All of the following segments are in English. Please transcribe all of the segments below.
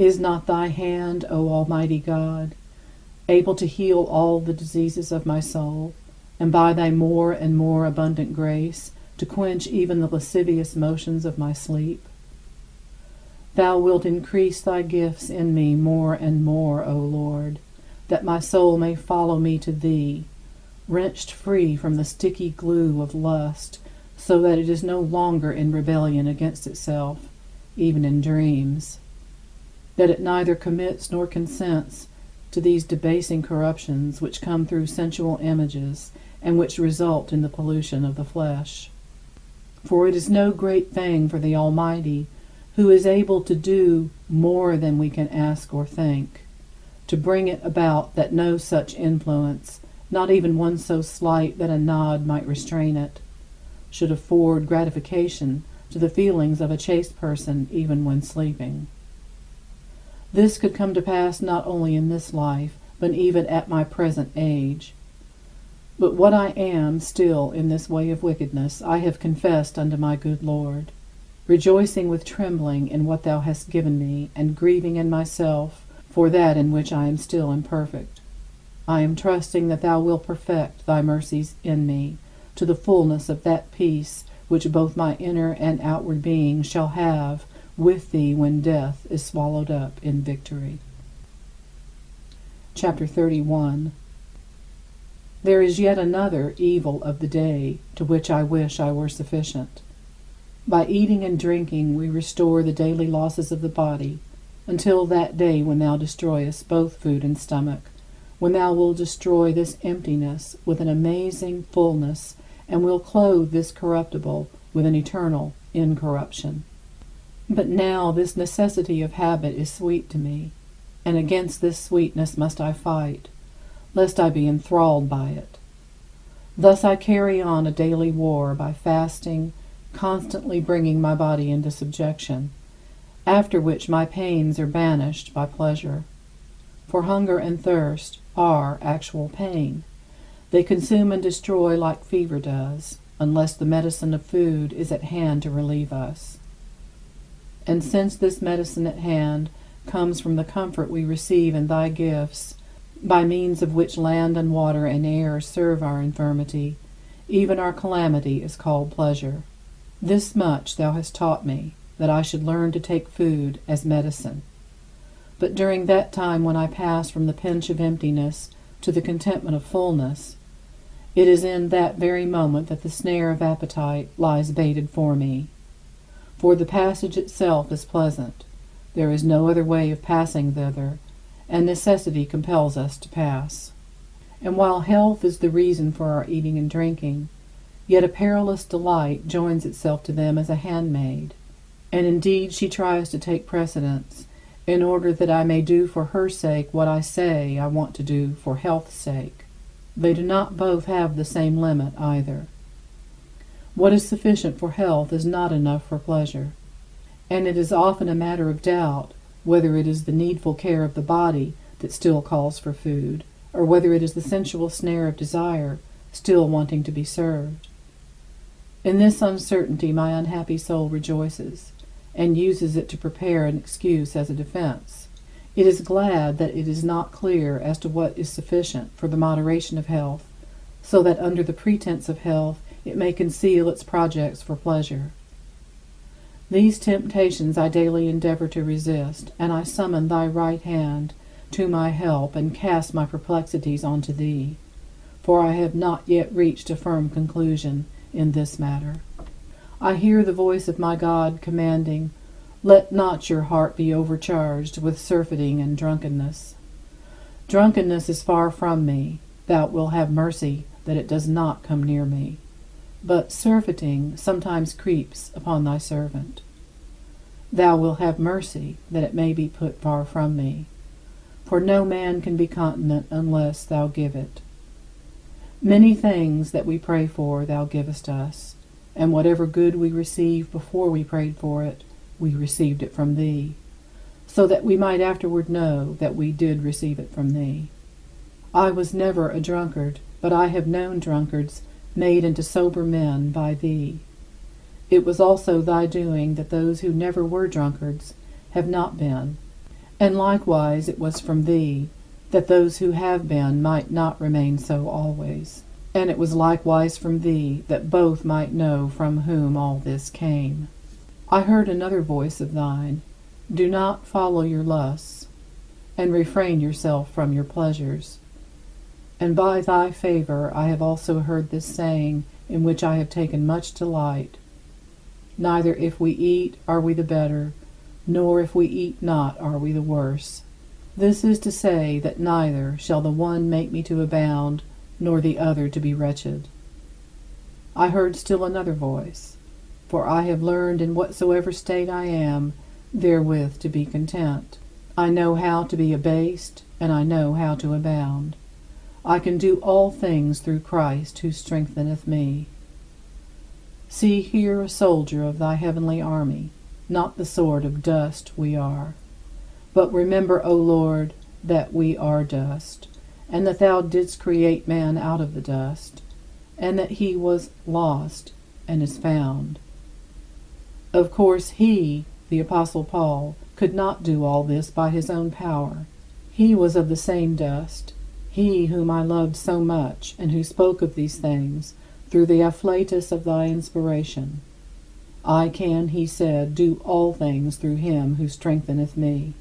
Is not thy hand, O Almighty God, able to heal all the diseases of my soul, and by thy more and more abundant grace to quench even the lascivious motions of my sleep? Thou wilt increase thy gifts in me more and more, O Lord, that my soul may follow me to thee, wrenched free from the sticky glue of lust, so that it is no longer in rebellion against itself, even in dreams, that it neither commits nor consents to these debasing corruptions which come through sensual images and which result in the pollution of the flesh. For it is no great thing for the Almighty, who is able to do more than we can ask or think, to bring it about that no such influence, not even one so slight that a nod might restrain it, should afford gratification to the feelings of a chaste person even when sleeping. This could come to pass not only in this life, but even at my present age. But what I am still in this way of wickedness I have confessed unto my good Lord, rejoicing with trembling in what thou hast given me, and grieving in myself for that in which I am still imperfect. I am trusting that thou wilt perfect thy mercies in me, to the fullness of that peace which both my inner and outward being shall have with thee when death is swallowed up in victory. Chapter 31. There is yet another evil of the day, to which I wish I were sufficient. By eating and drinking we restore the daily losses of the body, until that day when thou destroyest both food and stomach, when thou wilt destroy this emptiness with an amazing fullness, and will clothe this corruptible with an eternal incorruption. But now this necessity of habit is sweet to me, and against this sweetness must I fight, lest I be enthralled by it. Thus I carry on a daily war by fasting, constantly bringing my body into subjection, after which my pains are banished by pleasure. For hunger and thirst are actual pain. They consume and destroy like fever does, unless the medicine of food is at hand to relieve us. And since this medicine at hand comes from the comfort we receive in thy gifts, by means of which land and water and air serve our infirmity, even our calamity is called pleasure. This much thou hast taught me, that I should learn to take food as medicine. But during that time when I pass from the pinch of emptiness to the contentment of fullness, it is in that very moment that the snare of appetite lies baited for me. For the passage itself is pleasant. There is no other way of passing thither, and necessity compels us to pass. And while health is the reason for our eating and drinking, yet a perilous delight joins itself to them as a handmaid, and indeed she tries to take precedence, in order that I may do for her sake what I say I want to do for health's sake. They do not both have the same limit either. What is sufficient for health is not enough for pleasure, and it is often a matter of doubt whether it is the needful care of the body that still calls for food, or whether it is the sensual snare of desire still wanting to be served. In this uncertainty my unhappy soul rejoices, and uses it to prepare an excuse as a defense. It is glad that it is not clear as to what is sufficient for the moderation of health, so that under the pretense of health it may conceal its projects for pleasure. These temptations I daily endeavor to resist, and I summon thy right hand to my help and cast my perplexities onto thee, for I have not yet reached a firm conclusion in this matter. I hear the voice of my God commanding, "Let not your heart be overcharged with surfeiting and drunkenness." Drunkenness is far from me. Thou wilt have mercy that it does not come near me. But surfeiting sometimes creeps upon thy servant. Thou wilt have mercy that it may be put far from me. For no man can be continent unless thou give it. Many things that we pray for thou givest us, and whatever good we received before we prayed for it, we received it from thee, so that we might afterward know that we did receive it from thee. I was never a drunkard, but I have known drunkards made into sober men by thee. It was also thy doing that those who never were drunkards have not been, And likewise it was from thee, that those who have been might not remain so always. And it was likewise from thee, that both might know from whom all this came. I heard another voice of thine, Do not follow your lusts, and refrain yourself from your pleasures. And by thy favor I have also heard this saying, in which I have taken much delight, Neither if we eat are we the better, nor if we eat not are we the worse. This is to say, that neither shall the one make me to abound, nor the other to be wretched. I heard still another voice, For I have learned in whatsoever state I am, therewith to be content. I know how to be abased, and I know how to abound. I can do all things through Christ who strengtheneth me. See here a soldier of thy heavenly army, not the sort of dust we are. But remember, O Lord, that we are dust, and that thou didst create man out of the dust, and that he was lost and is found. Of course, he, the Apostle Paul, could not do all this by his own power. He was of the same dust, he whom I loved so much, and who spoke of these things through the afflatus of thy inspiration. I can, he said, do all things through him who strengtheneth me.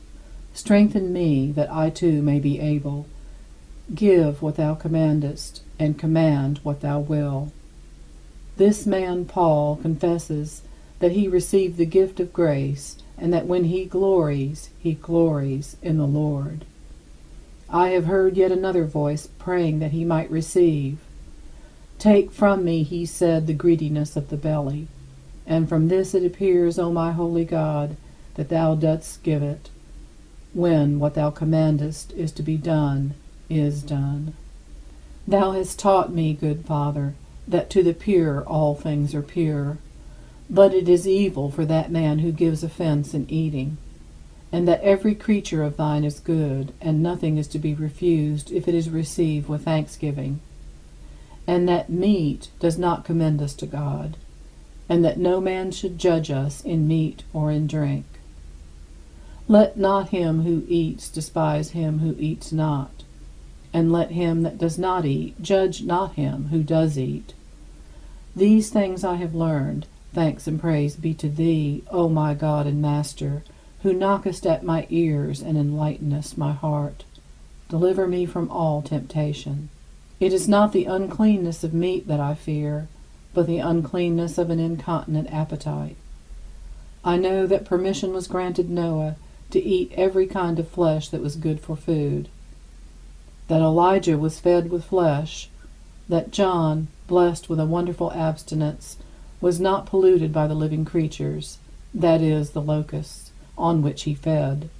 Strengthen me, that I too may be able. Give what thou commandest, and command what thou will. This man Paul confesses that he received the gift of grace, and that when he glories in the Lord. I have heard yet another voice praying that he might receive. Take from me, he said, the greediness of the belly, and from this it appears, O my holy God, that thou dost give it, when what thou commandest is to be done is done. Thou hast taught me, good Father, that to the pure all things are pure, but it is evil for that man who gives offense in eating, and that every creature of thine is good, and nothing is to be refused if it is received with thanksgiving, and that meat does not commend us to God, and that no man should judge us in meat or in drink. Let not him who eats despise him who eats not, and let him that does not eat judge not him who does eat. These things I have learned. Thanks and praise be to thee, O my God and Master, who knockest at my ears and enlightenest my heart. Deliver me from all temptation. It is not the uncleanness of meat that I fear, but the uncleanness of an incontinent appetite. I know that permission was granted Noah to eat every kind of flesh that was good for food, that Elijah was fed with flesh, that John, blessed with a wonderful abstinence, was not polluted by the living creatures, that is, the locusts, on which he fed.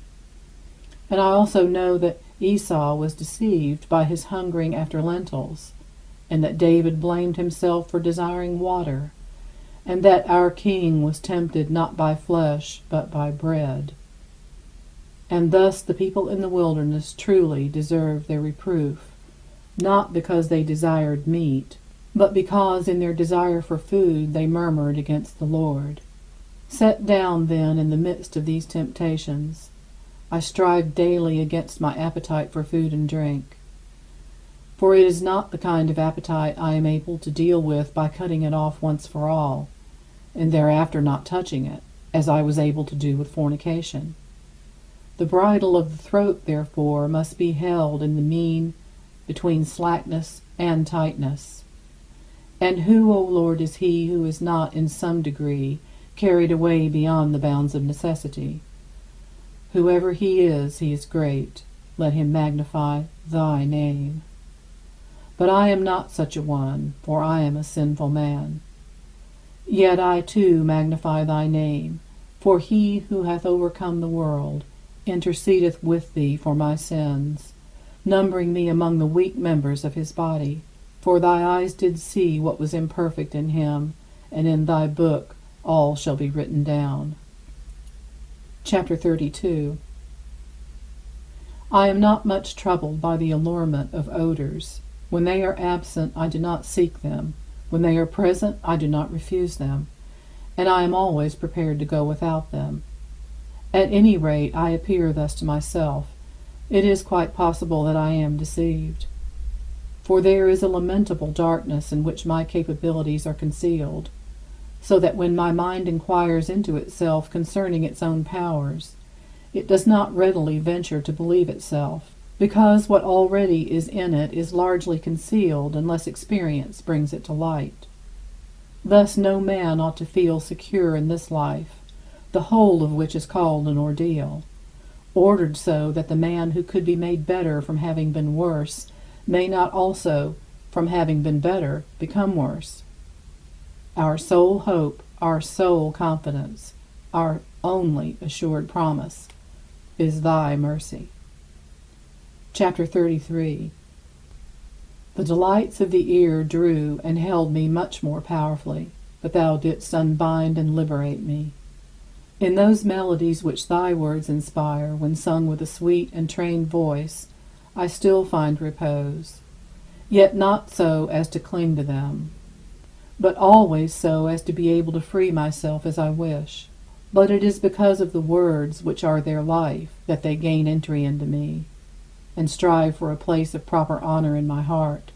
And I also know that Esau was deceived by his hungering after lentils, and that David blamed himself for desiring water, and that our king was tempted not by flesh, but by bread. And thus the people in the wilderness truly deserved their reproof, not because they desired meat, but because in their desire for food they murmured against the Lord. Set down, then, in the midst of these temptations. I strive daily against my appetite for food and drink. For it is not the kind of appetite I am able to deal with by cutting it off once for all, and thereafter not touching it, as I was able to do with fornication. The bridle of the throat, therefore, must be held in the mean between slackness and tightness. And who, O Lord, is he who is not in some degree carried away beyond the bounds of necessity? Whoever he is great. Let him magnify thy name. But I am not such a one, for I am a sinful man. Yet I too magnify thy name, for he who hath overcome the world intercedeth with thee for my sins, numbering me among the weak members of his body. For thy eyes did see what was imperfect in him, and in thy book all shall be written down. Chapter 32. I am not much troubled by the allurement of odors. When they are absent, I do not seek them. When they are present, I do not refuse them, and I am always prepared to go without them. At any rate, I appear thus to myself. It is quite possible that I am deceived. For there is a lamentable darkness in which my capabilities are concealed, so that when my mind inquires into itself concerning its own powers, it does not readily venture to believe itself, because what already is in it is largely concealed unless experience brings it to light. Thus no man ought to feel secure in this life, the whole of which is called an ordeal, ordered so that the man who could be made better from having been worse may not also, from having been better, become worse. Our sole hope, our sole confidence, our only assured promise is thy mercy. Chapter 33. The delights of the ear drew and held me much more powerfully, but thou didst unbind and liberate me. In those melodies which thy words inspire, when sung with a sweet and trained voice, I still find repose, yet not so as to cling to them, but always so as to be able to free myself as I wish. But it is because of the words which are their life that they gain entry into me, and strive for a place of proper honor in my heart,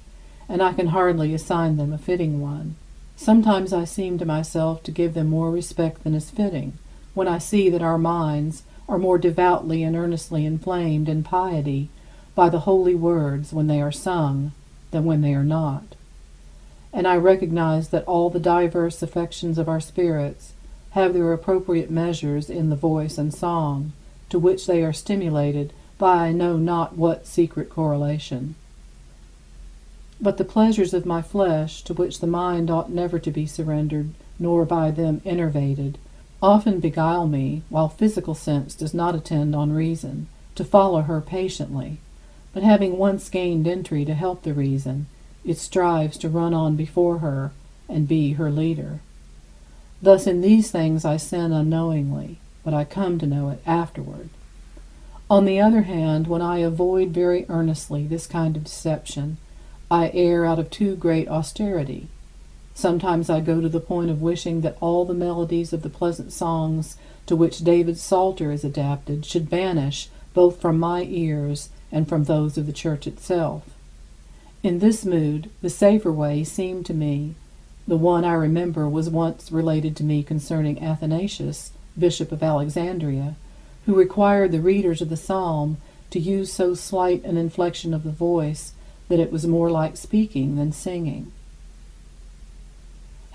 and I can hardly assign them a fitting one. Sometimes I seem to myself to give them more respect than is fitting, when I see that our minds are more devoutly and earnestly inflamed in piety by the holy words when they are sung than when they are not. And I recognize that all the diverse affections of our spirits have their appropriate measures in the voice and song, to which they are stimulated by I know not what secret correlation. But the pleasures of my flesh, to which the mind ought never to be surrendered, nor by them enervated, often beguile me, while physical sense does not attend on reason, to follow her patiently, but having once gained entry to help the reason, it strives to run on before her and be her leader. Thus in these things I sin unknowingly, but I come to know it afterward. On the other hand, when I avoid very earnestly this kind of deception, I err out of too great austerity. Sometimes I go to the point of wishing that all the melodies of the pleasant songs to which David's Psalter is adapted should vanish both from my ears and from those of the church itself. In this mood, the safer way seemed to me, the one I remember was once related to me concerning Athanasius, Bishop of Alexandria, who required the readers of the psalm to use so slight an inflection of the voice that it was more like speaking than singing.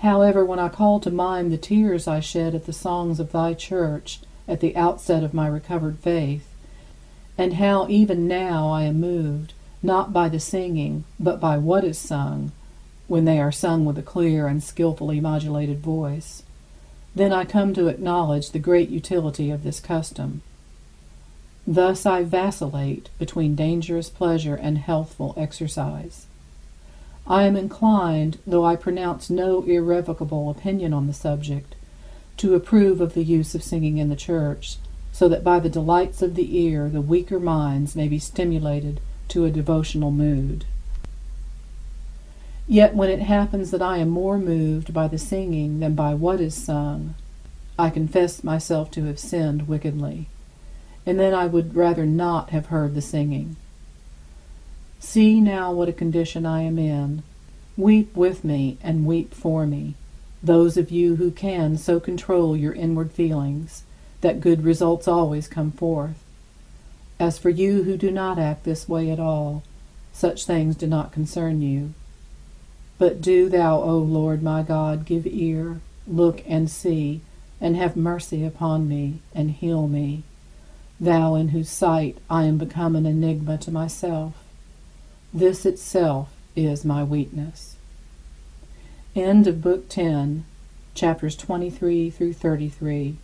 However, when I call to mind the tears I shed at the songs of thy church at the outset of my recovered faith, and how even now I am moved, not by the singing, but by what is sung, when they are sung with a clear and skillfully modulated voice, then I come to acknowledge the great utility of this custom. Thus I vacillate between dangerous pleasure and healthful exercise. I am inclined, though I pronounce no irrevocable opinion on the subject, to approve of the use of singing in the church, so that by the delights of the ear the weaker minds may be stimulated to a devotional mood. Yet when it happens that I am more moved by the singing than by what is sung, I confess myself to have sinned wickedly, and then I would rather not have heard the singing. See now what a condition I am in. Weep with me and weep for me, those of you who can so control your inward feelings that good results always come forth. As for you who do not act this way at all, such things do not concern you. But do thou, O Lord my God, give ear, look and see, and have mercy upon me, and heal me, thou in whose sight I am become an enigma to myself. This itself is my weakness. End of Book 10, chapters 23 through 33.